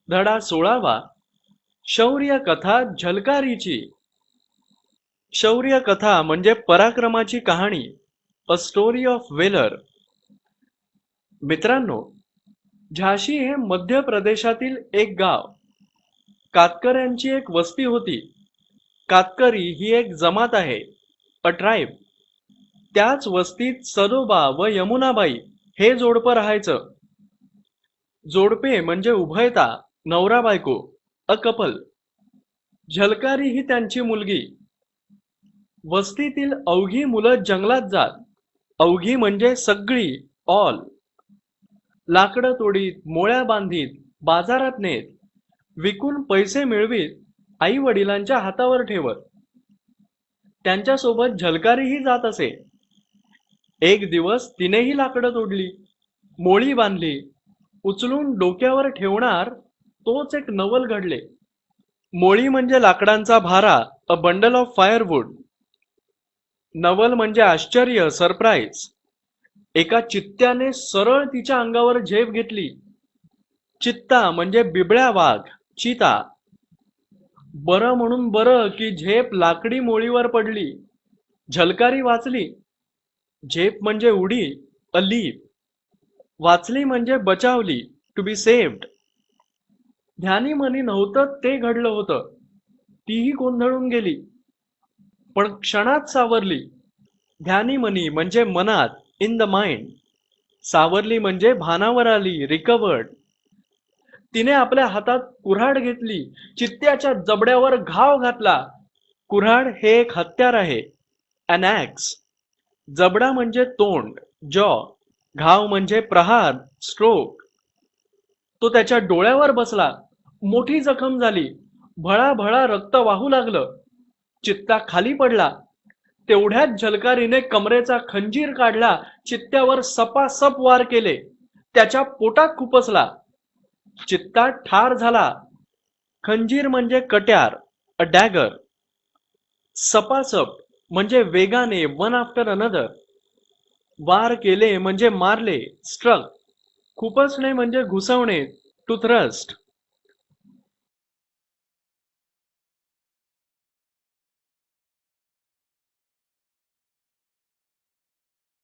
धडा 16वा. शौर्य कथा झलकारीची. शौर्य कथा म्हणजे पराक्रमाची कहाणी. A story of velar. मित्रांनो, झाशी हे मध्य प्रदेशातील एक गाव. कातकऱ्यांची एक वस्ती होती. कातकरी ही एक जमात आहे, अ ट्राईब. त्याच वस्तीत सदोबा व यमुनाबाई हे जोडपं राहायचं. जोडपे म्हणजे उभयता, नवरा बायको, अ कपल. झलकारी ही त्यांची मुलगी. वस्तीतील अवघी मुलं जंगलात जात. अवघी म्हणजे सगळी, ऑल. लाकडं तोडीत, मोळ्या बांधीत, बाजारात नेत, विकून पैसे मिळवीत, आई वडिलांच्या हातावर ठेवत. त्यांच्यासोबत झलकारीही जात असे. एक दिवस तिनेही लाकडं तोडली, मोळी बांधली. उचलून डोक्यावर ठेवणार तोच एक नवल घडले. मोळी म्हणजे लाकडांचा भारा, अ बंडल ऑफ फायरवूड. नवल म्हणजे आश्चर्य, सरप्राईज. एका चित्त्याने सरळ तिच्या अंगावर झेप घेतली. चित्ता म्हणजे बिबळ्या वाघ, चिता. बरं म्हणून बरं की झेप लाकडी मोळीवर पडली. झलकारी वाचली. झेप म्हणजे उडी, अ लीप. वाचली म्हणजे बचावली, टू बी सेव्ड. ध्यानी मनी नव्हतं ते घडलं होतं. तीही गोंधळून गेली, पण क्षणात सावरली. ध्यानी मनी म्हणजे मनात, इन द माइंड. सावरली म्हणजे भानावर आली, रिकवर्ड. तिने आपल्या हातात कुऱ्हाड घेतली, चित्त्याच्या जबड्यावर घाव घातला. कुऱ्हाड हे एक हत्यार आहे, अन ॲक्स. जबडा म्हणजे तोंड, जॉ. घाव म्हणजे प्रहार, स्ट्रोक. तो त्याच्या डोळ्यावर बसला. मोठी जखम झाली. भळाभळा रक्त वाहू लागलं. चित्ता खाली पडला. तेवढ्यात झलकारीने कमरेचा खंजीर काढला. चित्त्यावर सपासप वार केले. त्याच्या पोटात खुपसला. चित्ता ठार झाला. खंजीर म्हणजे कट्यार, अ डॅगर. सपासप म्हणजे वेगाने, वन आफ्टर अनदर. वार केले म्हणजे मारले, स्ट्रक. खुपसणे म्हणजे घुसवणे, टू थ्रस्ट.